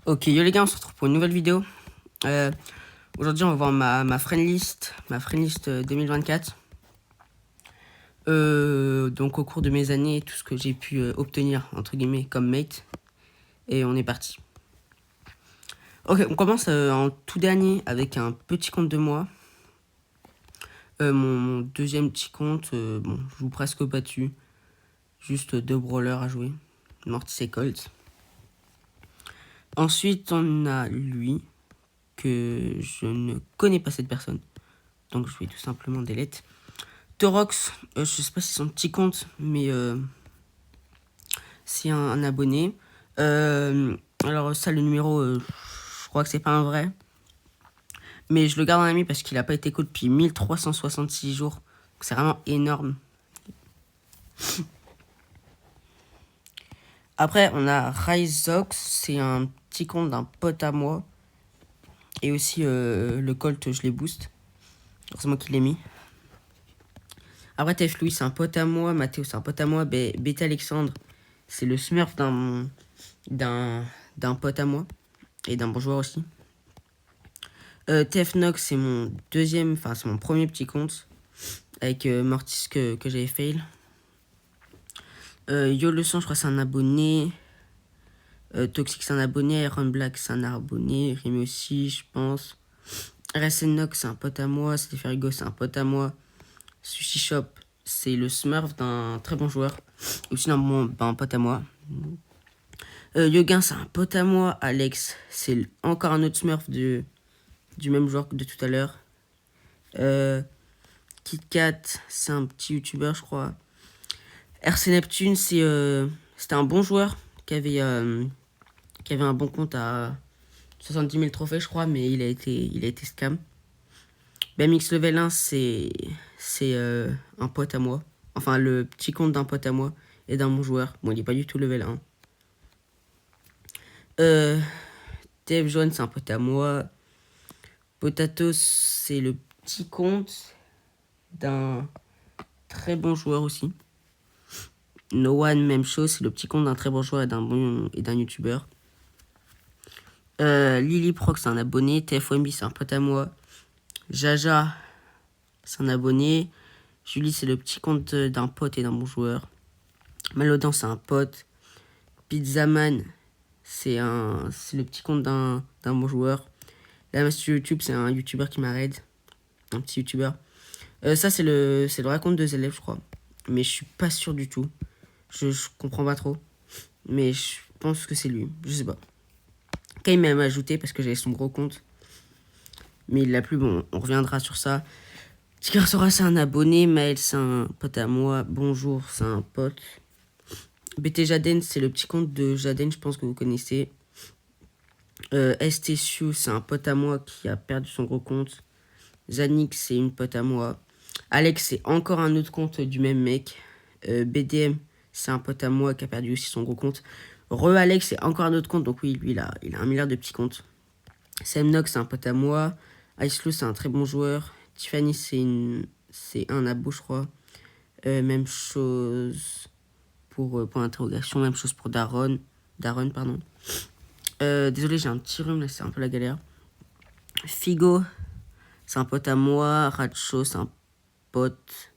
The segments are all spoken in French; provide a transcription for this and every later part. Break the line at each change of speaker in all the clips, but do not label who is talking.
Ok, yo les gars, on se retrouve pour une nouvelle vidéo. Euh, Aujourd'hui, on va voir ma friend list 2024. Donc, au cours de mes années, tout ce que j'ai pu obtenir, entre guillemets, comme mate. Et on est parti. Ok, on commence en tout dernier avec un petit compte de moi. Mon deuxième petit compte, bon, je joue presque pas dessus. Juste 2 brawlers à jouer. Mortis et Colt. Ensuite, on a lui, que je ne connais pas cette personne. Donc, je vais tout simplement delete. Torox, je sais pas si c'est son petit compte, mais c'est un abonné. Alors ça, le numéro, je crois que c'est pas un vrai. Mais je le garde en ami parce qu'il a pas été cool depuis 1366 jours. Donc c'est vraiment énorme. Après, on a Ryzox, c'est un petit compte d'un pote à moi. Et aussi le Colt, je l'ai boost. C'est moi qui l'ai mis. Après, TF Louis, c'est un pote à moi. Mathéo, c'est un pote à moi. Beta Alexandre, c'est le smurf d'un pote à moi. Et d'un bon joueur aussi. TF Nox, c'est mon deuxième, enfin, c'est mon premier petit compte. Avec Mortis que j'avais fail. Yo le sang, je crois que c'est un abonné. Toxic, c'est un abonné. Iron Black, c'est un abonné. Rémi aussi, je pense. RSN Nox, c'est un pote à moi. Stéphérigo, c'est un pote à moi. Sushi Shop, c'est le smurf d'un très bon joueur. Aussi un pote à moi. Yoguin, c'est un pote à moi. Alex, c'est encore un autre smurf du même joueur que de tout à l'heure. KitKat, c'est un petit youtubeur, je crois. RC Neptune, c'était un bon joueur qui avait un bon compte à 70 000 trophées, je crois, mais il a été scam. BMX Level 1, c'est un pote à moi. Enfin, le petit compte d'un pote à moi et d'un bon joueur. Bon, il n'est pas du tout level 1. TF Jaune, c'est un pote à moi. Potatos, c'est le petit compte d'un très bon joueur aussi. No One, même chose, c'est le petit compte d'un très bon joueur et d'un youtubeur. Lily Proc, c'est un abonné. TFOMB, c'est un pote à moi. Jaja, c'est un abonné. Julie, c'est le petit compte d'un pote et d'un bon joueur. Malodan, c'est un pote. Pizzaman, c'est le petit compte d'un bon joueur. La master YouTube, c'est un youtubeur qui m'arrête. Un petit youtubeur. Ça, c'est le vrai compte de élèves, je crois. Mais je suis pas sûr du tout. Je comprends pas trop. Mais je pense que c'est lui. Je sais pas. Kai m'a ajouté parce que j'avais son gros compte. Mais il l'a plus. Bon, on reviendra sur ça. Tikar Sora, c'est un abonné. Maël, c'est un pote à moi. Bonjour, c'est un pote. BT Jaden, c'est le petit compte de Jaden, je pense que vous connaissez. STSU, c'est un pote à moi qui a perdu son gros compte. Zanik, c'est une pote à moi. Alex, c'est encore un autre compte du même mec. BDM, c'est un pote à moi qui a perdu aussi son gros compte. Alex, c'est encore un autre compte. Donc oui, lui, il a 1 milliard de petits comptes. Semnox, c'est un pote à moi. Icelo, c'est un très bon joueur. Tiffany, c'est un abo, je crois. Même chose pour l'interrogation. Même chose pour Daron, pardon. Désolé, j'ai un petit rhume, là, c'est un peu la galère. Figo, c'est un pote à moi. Ratcho, c'est un pote.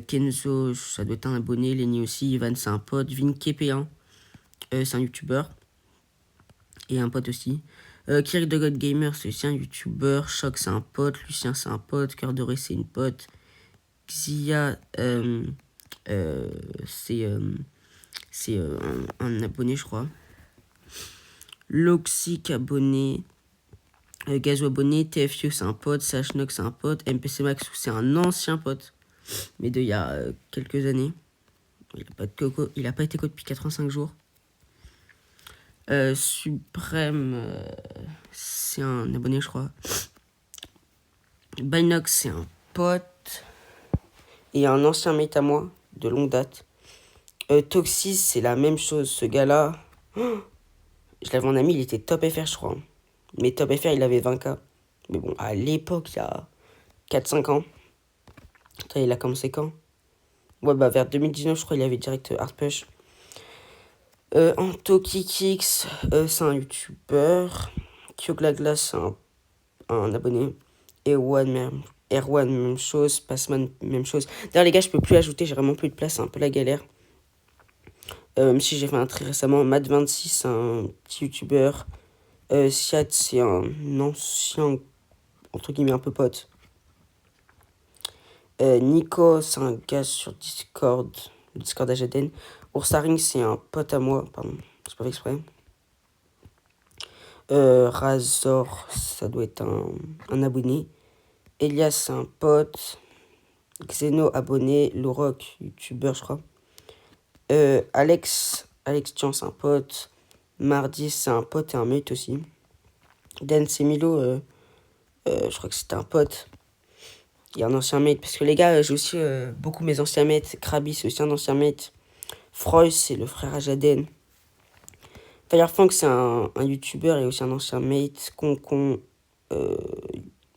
Kenzo, ça doit être un abonné. Lenny aussi. Ivan, c'est un pote. Vinke 1 c'est un youtubeur. Et un pote aussi. Kirik de God Gamer, c'est aussi un youtubeur. Choc, c'est un pote. Lucien, c'est un pote. Cœur Doré, c'est une pote. Xia, c'est un abonné, je crois. Loxic, abonné. Gazo, abonné. TFU, c'est un pote. Sashnox, c'est un pote. MPC Max, c'est un ancien pote. Mais d'il y a quelques années. Il a pas été co depuis 85 jours. Suprême, c'est un abonné, je crois. Binox, c'est un pote. Et un ancien mate à moi, de longue date. Toxis, c'est la même chose. Ce gars-là, je l'avais en ami, il était top FR, je crois. Mais top FR, il avait 20K. Mais bon, à l'époque, il y a 4-5 ans. Attends, il a commencé quand? Ouais, bah vers 2019, je crois, il avait direct Hard Push. Antokikix, c'est un youtubeur. Kyoglagla, c'est un abonné. Erwan, même chose. Passman, même chose. D'ailleurs, les gars, je peux plus ajouter, j'ai vraiment plus de place, c'est un peu la galère. Même si j'ai fait un très récemment. Matt26, c'est un petit youtubeur. Siat, c'est un ancien, entre guillemets, un peu pote. Nico, c'est un gars sur Discord, le Discord d'Ajaden. Oursaring, c'est un pote à moi, pardon, c'est pas fait exprès. Razor, ça doit être un abonné. Elias, c'est un pote. Xeno, abonné. Loroc, youtubeur, je crois. Alex Tian, c'est un pote. Mardi, c'est un pote et un mate aussi. Dan Semilo, je crois que c'était un pote. Il y a un ancien mate. Parce que les gars, j'ai aussi beaucoup mes anciens mates. Krabi, c'est aussi un ancien mate. Froy, c'est le frère à Jaden. Firefunk, c'est un youtubeur et aussi un ancien mate. Concon,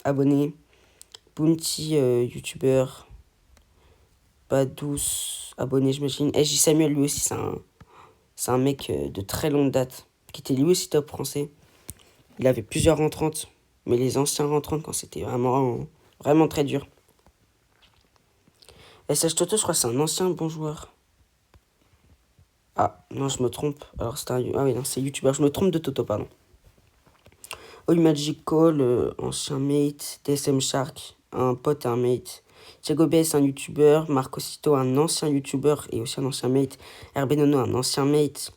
abonné. Bounty, youtubeur. Badous, abonné, j'imagine. SJ Samuel, lui aussi, c'est un mec de très longue date. Qui était lui aussi top français. Il avait plusieurs rentrantes. Mais les anciens rentrantes, quand c'était vraiment très dur. SH Toto, je crois que c'est un ancien bon joueur. Ah, non, je me trompe. Alors, c'est un... Ah oui, non, c'est youtubeur. Je me trompe de Toto, pardon. Oh, Magical, ancien mate. DSM Shark, un pote et un mate. Thiago BS, un youtubeur. Marco Cito, un ancien youtubeur et aussi un ancien mate. RB Nono, un ancien mate.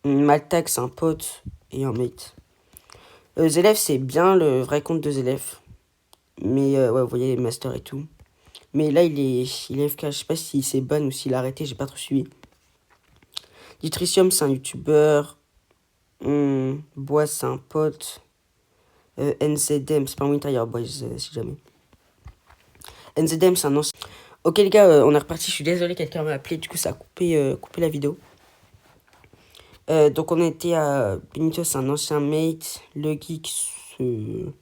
Maltax, un pote et un mate. Zelef, c'est bien le vrai compte de Zelef. Mais ouais, vous voyez les masters et tout. Mais là, il est FK. Je sais pas s'il s'est ban ou s'il a arrêté. J'ai pas trop suivi. Nutritium, c'est un youtubeur. Bois, c'est un pote. NZM, c'est pas un Winter Boys, si jamais. NZM, c'est un ancien. Ok, les gars, on est reparti. Je suis désolé, quelqu'un m'a appelé. Du coup, ça a coupé la vidéo. Donc, on était à Benito, c'est un ancien mate. Le Geek, c'est le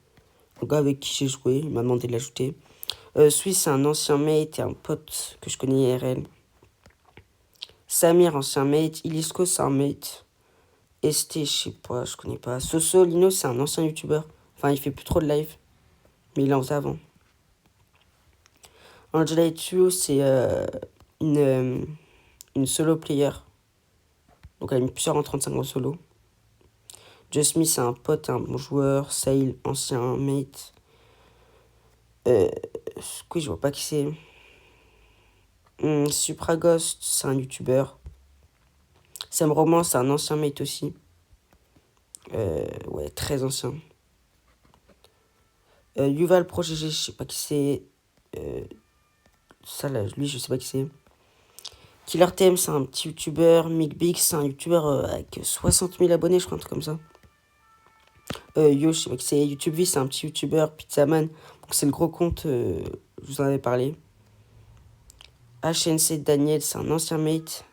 gars avec qui j'ai joué. Il m'a demandé de l'ajouter. Suisse, c'est un ancien mate et un pote que je connais IRL. Samir, ancien mate. Ilisco, c'est un mate. ST, je sais pas, je connais pas. Soso Lino, c'est un ancien youtubeur. Enfin, il fait plus trop de live. Mais il en faisait avant. Angela Etuo, c'est une solo player. Donc, elle a mis plusieurs en 35 en solo. Just Me, c'est un pote, un bon joueur. Sail, ancien mate. Oui, je vois pas qui c'est. Supraghost, c'est un youtubeur. Sam Roman, c'est un ancien mate aussi. Ouais, très ancien. Yuval Progégé, je sais pas qui c'est. Ça, là, lui, je sais pas qui c'est. Killer TM, c'est un petit youtubeur. Mick Big, c'est un youtubeur avec 60 000 abonnés, je crois, un truc comme ça. Yo, je sais pas qui c'est. YouTube V, c'est un petit youtubeur. Pizzaman, donc c'est le gros compte, je vous en avais parlé. HNC Daniel, c'est un ancien mate.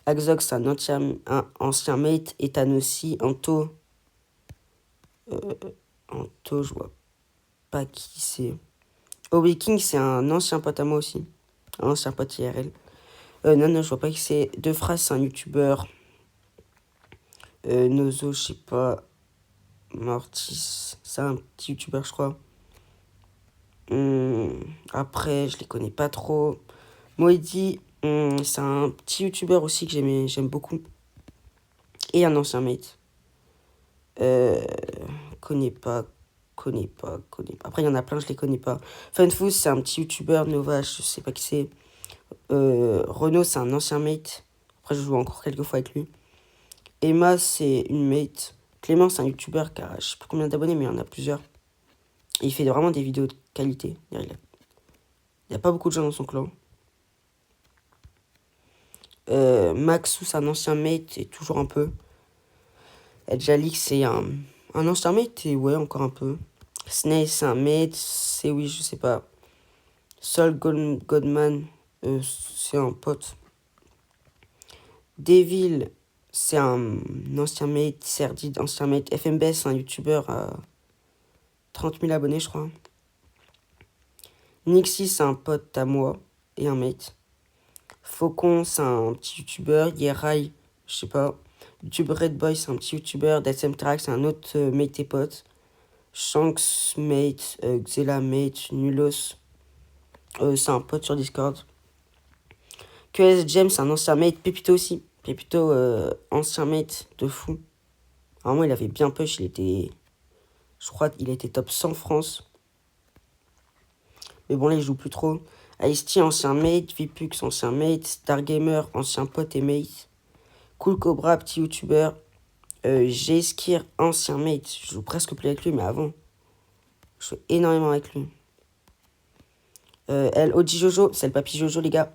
Axox, c'est un ancien mate. Et Thanossi, Anto. Anto, je vois pas qui c'est. Obi King, c'est un ancien pote à moi aussi. Un ancien pote IRL. Non, je vois pas qui c'est. Deux phrases, c'est un youtubeur. Nozo, je sais pas. Mortis, c'est un petit youtubeur, je crois. Après, je les connais pas trop. Moedi, c'est un petit youtubeur aussi que j'aime beaucoup. Et un ancien mate. Connais pas. Après, il y en a plein, je les connais pas. Funfoods, c'est un petit youtubeur. Nova, je sais pas qui c'est. Renault, c'est un ancien mate. Après, je joue encore quelques fois avec lui. Emma, c'est une mate. Clément, c'est un youtubeur qui a je sais plus combien d'abonnés, mais il y en a plusieurs. Et il fait vraiment des vidéos de qualité. Il n'y a pas beaucoup de gens dans son clan. Maxou, c'est un ancien mate et toujours un peu. Jalix, c'est un ancien mate et ouais, encore un peu. Snail, c'est un mate. C'est oui, je sais pas. Sol Godman, c'est un pote. Devil, c'est un ancien mate. Serdid, ancien mate. FMBS, c'est un youtubeur à 30 000 abonnés, je crois. Nixie, c'est un pote à moi et un mate. Faucon, c'est un petit youtubeur. Yerai, je sais pas. YouTube Red Boy, c'est un petit youtubeur. DSM Track, c'est un autre mate et pote. Shanks mate, Xela mate, Nulos, c'est un pote sur Discord. QS James, c'est un ancien mate. Pépito aussi. Pépito, ancien mate de fou. Vraiment, il avait bien push. Je crois qu'il était top 100 France. Mais bon, là, il joue plus trop. Ice-T, ancien mate. Vipux, ancien mate. Stargamer, ancien pote et mate. Cool Cobra, petit youtubeur. G-Skir, ancien mate. Je joue presque plus avec lui, mais avant, je joue énormément avec lui. OG Jojo, c'est le papy Jojo, les gars.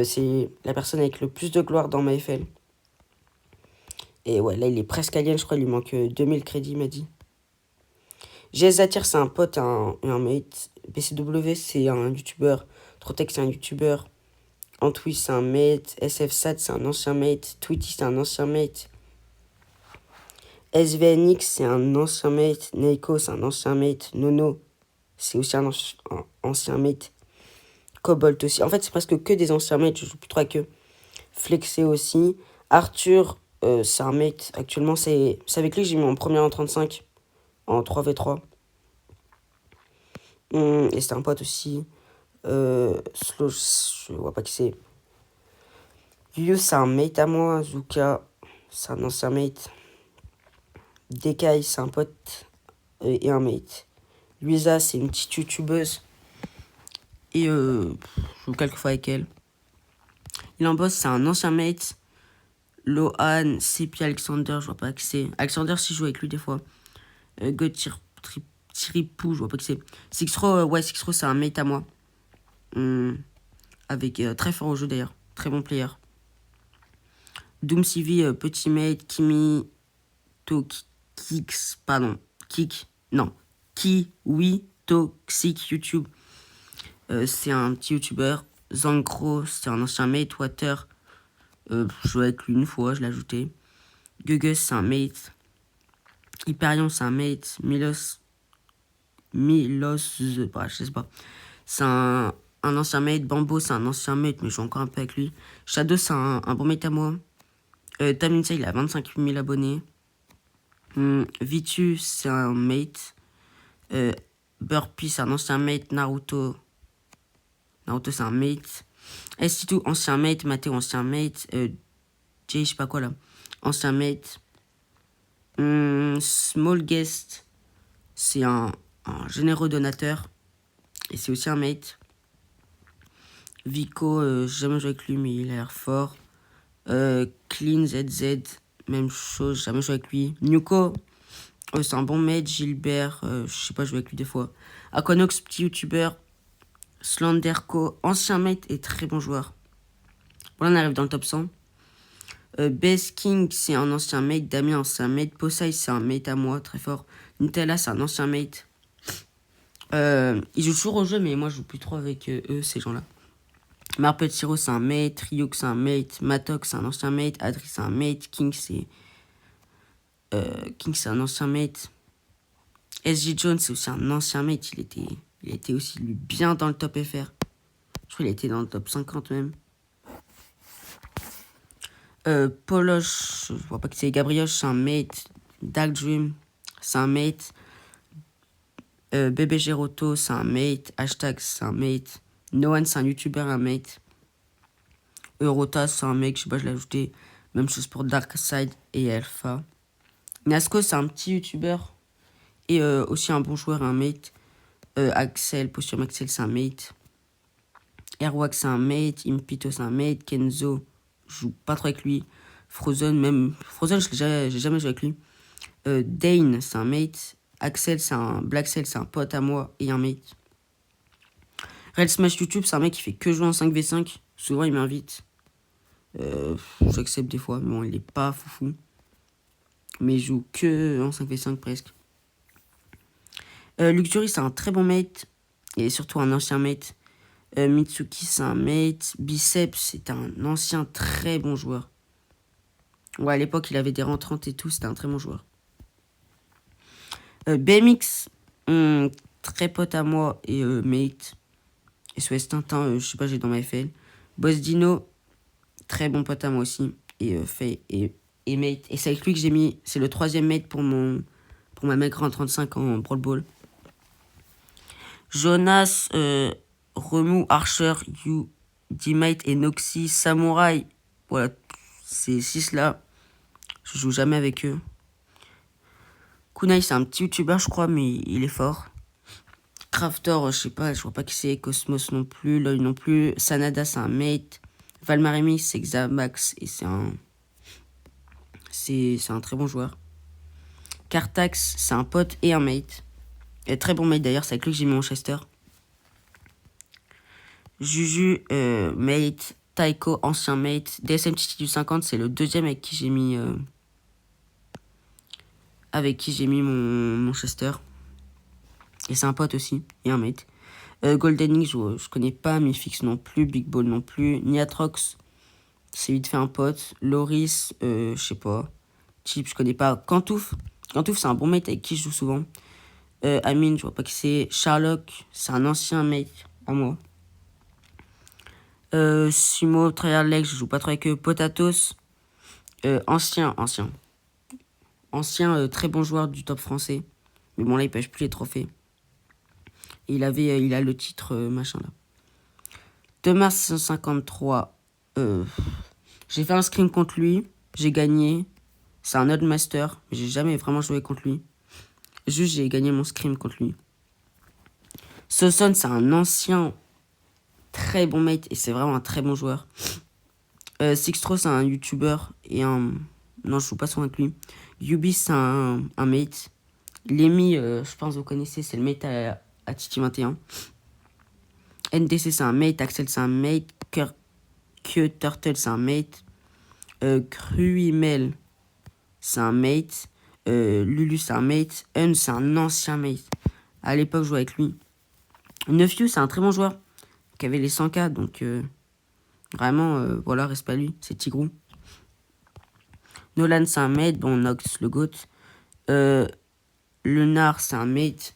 C'est la personne avec le plus de gloire dans ma FL. Et ouais, là, il est presque alien, je crois. Il lui manque 2000 crédits, il m'a dit. GS Zatir, c'est un pote, un mate. BCW, c'est un youtubeur. Trotec, c'est un youtubeur. Antwist, c'est un mate. SFSAT, c'est un ancien mate. Tweety, c'est un ancien mate. SVNX, c'est un ancien mate. Neiko, c'est un ancien mate. Nono, c'est aussi un ancien mate. Cobalt aussi. En fait, c'est presque que des anciens mates. Je joue plus trop avec eux. Flexé aussi. Arthur, c'est un mate. Actuellement, c'est avec lui que j'ai mis mon premier en 35. En 3v3. Et c'est un pote aussi. Slow, je vois pas qui c'est. Yu, c'est un mate à moi. Zuka, c'est un ancien mate. Dekai, c'est un pote et un mate. Luisa, c'est une petite youtubeuse. Et je joue quelques fois avec elle. Il en bosse, c'est un ancien mate. Lohan, CP Alexander, je vois pas qui c'est. Alexander, si je joue avec lui des fois. Tripou, je vois pas qui c'est. Sixro, ouais, Sixro, c'est un mate à moi. Avec très fort au jeu d'ailleurs. Très bon player. Doom CV, petit mate. Kimi, Kix, pardon. Non. Kiwi, Toxic YouTube. C'est un petit youtubeur. Zankro, c'est un ancien mate. Water, je joue avec lui une fois, je l'ai ajouté. Gugus, c'est un mate. Hyperion, c'est un mate. Milos, bah, je sais pas. C'est un ancien mate. Bambo, c'est un ancien mate, mais je joue encore un peu avec lui. Shadow, c'est un bon mate à moi. Taminsa, il a 25 000 abonnés. Vitu, c'est un mate. Burpee, c'est un ancien mate. Naruto, c'est un mate. S2, ancien mate. Mathéo, ancien mate. Jay, je sais pas quoi là. Ancien mate. Small Guest, c'est un généreux donateur. Et c'est aussi un mate. Vico, j'ai jamais joué avec lui, mais il a l'air fort. Clean ZZ, même chose, jamais joué avec lui. Nuko, c'est un bon mate. Gilbert, je sais pas jouer avec lui des fois. Aquanox, petit youtubeur. Slenderco, ancien mate et très bon joueur. Voilà, on arrive dans le top 100. Best King, c'est un ancien mate. Damien, c'est un mate. Posai, c'est un mate à moi, très fort. Nutella, c'est un ancien mate. Ils jouent toujours au jeu, mais moi je joue plus trop avec eux, ces gens-là. Marpet Siro, c'est un mate. Ryuk, c'est un mate. Matok, c'est un ancien mate. Adri, c'est un mate. King, c'est un ancien mate. SG Jones, c'est aussi un ancien mate. Il était aussi lui bien dans le top FR. Je crois qu'il était dans le top 50 même. Poloche, je vois pas qui c'est. Gabrioche, c'est un mate. Dark Dream, c'est un mate. Bébé Geroto, c'est un mate. Hashtag, c'est un mate. Noan, c'est un youtubeur, un mate. Eurota, c'est un mec, je sais pas, je l'ai ajouté. Même chose pour Darkside et Alpha. Nasco, c'est un petit youtubeur. Et aussi un bon joueur, un mate. Axel, Posture Axel, c'est un mate. Airwax, c'est un mate. Impito, c'est un mate. Kenzo, je joue pas trop avec lui. Frozen, j'ai jamais joué avec lui. Dane, c'est un mate. Axel, c'est un Blackcell, c'est un pote à moi et un mate. Red Smash YouTube, c'est un mec qui fait que jouer en 5v5. Souvent, il m'invite. J'accepte des fois, mais bon, il est pas foufou. Mais il joue que en 5v5 presque. Luxury, c'est un très bon mate. Et surtout un ancien mate. Mitsuki, c'est un mate. Biceps, c'est un ancien très bon joueur. Ouais, à l'époque, il avait des rentrantes et tout. C'était un très bon joueur. BMX, très pote à moi et mate. SOS Tintin, je sais pas, j'ai dans ma FL. Boss Dino, Très bon pote à moi aussi. Et mate. Et c'est avec lui que j'ai mis. C'est le 3e mate pour ma mec en 35 en Brawl Ball. Jonas, Remou, Archer, You, D-Mate et Noxy, Samurai. Voilà, ces 6 là. Je joue jamais avec eux. Kunai, c'est un petit youtubeur, je crois, mais il est fort. Crafter, je sais pas, je vois pas qui c'est. Cosmos non plus, Loy non plus. Sanada, c'est un mate. Valmaremi, c'est Xamax et c'est un très bon joueur. Cartax, c'est un pote et un mate. Et très bon mate d'ailleurs, c'est avec lui que j'ai mis Manchester. Juju, mate. Taiko, ancien mate. DSM Titi du 50, c'est le 2e avec qui j'ai mis mon Manchester. Et c'est un pote aussi, et un mate. Golden Ink, je connais pas. Mifix non plus. Big Ball non plus. Niatrox, c'est vite fait un pote. Loris, je sais pas. Chip, je connais pas. Kantouf, c'est un bon mate avec qui je joue souvent. Amine, je vois pas qui c'est. Sherlock, c'est un ancien mate à moi. Sumo, Tryhard Lex, je joue pas trop avec eux. Potatoes, ancien, très bon joueur du top français. Mais bon, là, il pêche plus les trophées. Et il a le titre, machin là. 2 mars 153. J'ai fait un scrim contre lui. J'ai gagné. C'est un odd master. Mais j'ai jamais vraiment joué contre lui. Juste, j'ai gagné mon scrim contre lui. Soson, c'est un ancien très bon mate. Et c'est vraiment un très bon joueur. Sixtro, c'est un youtubeur. Et un... Non, je joue pas souvent avec lui. Yubi, c'est un mate. Lemmy, je pense que vous connaissez. C'est le mate à Titi 21. NDC, c'est un mate. Axel, c'est un mate. Turtle, c'est un mate. Cruimel, c'est un mate. Lulu, c'est un mate. Un, c'est un ancien mate. À l'époque, je jouais avec lui. Neufyu, c'est un très bon joueur qui avait les 100K. Donc, vraiment, voilà, respect à lui. C'est Tigrou. Nolan, c'est un mate. Bon, Nox, le GOAT. Lenar, c'est un mate.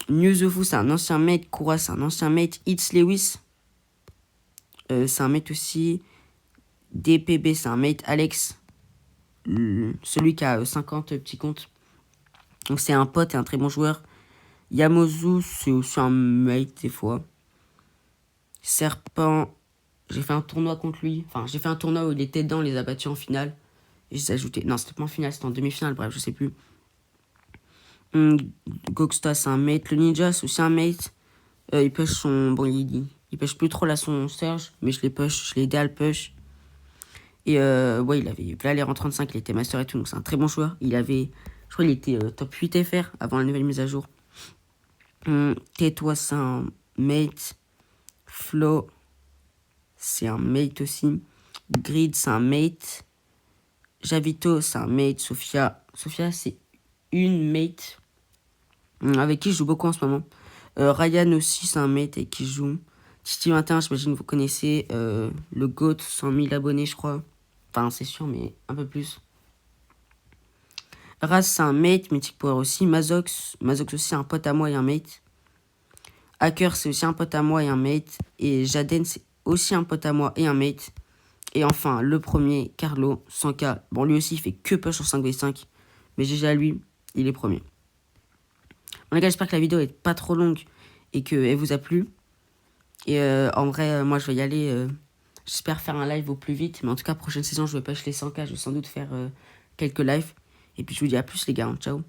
Newsofou, c'est un ancien mate. Koura, c'est un ancien mate. It's Lewis, c'est un mate aussi. DPB, c'est un mate. Alex, celui qui a 50 petits comptes. Donc c'est un pote et un très bon joueur. Yamozu, c'est aussi un mate des fois. Serpent, j'ai fait un tournoi contre lui. Enfin, j'ai fait un tournoi où il était dedans, on les a battus en finale. Et j'ai ajouté. Non, c'était pas en finale, c'était en demi-finale, bref, je sais plus. Goksta, c'est un mate. Le Ninja, c'est aussi un mate. Il push son. Bon, il push plus trop là son Serge, mais je l'ai aidé à le push. Et ouais, il avait Valère en 35, il était master et tout, donc c'est un très bon joueur. Je crois qu'il était top 8 FR avant la nouvelle mise à jour. Tais-toi, c'est un mate. Flo, c'est un mate aussi. Grid, c'est un mate. Javito, c'est un mate. Sophia, c'est une mate avec qui je joue beaucoup en ce moment. Ryan aussi, c'est un mate avec qui je joue. Titi 21, j'imagine que vous connaissez. Le GOAT, 100 000 abonnés, je crois. Enfin, c'est sûr, mais un peu plus. Raz, c'est un mate. Mythic Power aussi. Mazox aussi, c'est un pote à moi et un mate. Hacker, c'est aussi un pote à moi et un mate. Et Jaden, c'est aussi un pote à moi et un mate. Et enfin, le premier, Carlo, 100K. Bon, lui aussi, il fait que push sur 5v5. Mais GG à lui, il est premier. Bon, les gars, j'espère que la vidéo est pas trop longue et qu'elle vous a plu. Et en vrai, moi, je vais y aller. J'espère faire un live au plus vite. Mais en tout cas, prochaine saison, je vais push les 100K. Je vais sans doute faire quelques lives. Et puis, je vous dis à plus, les gars. Ciao.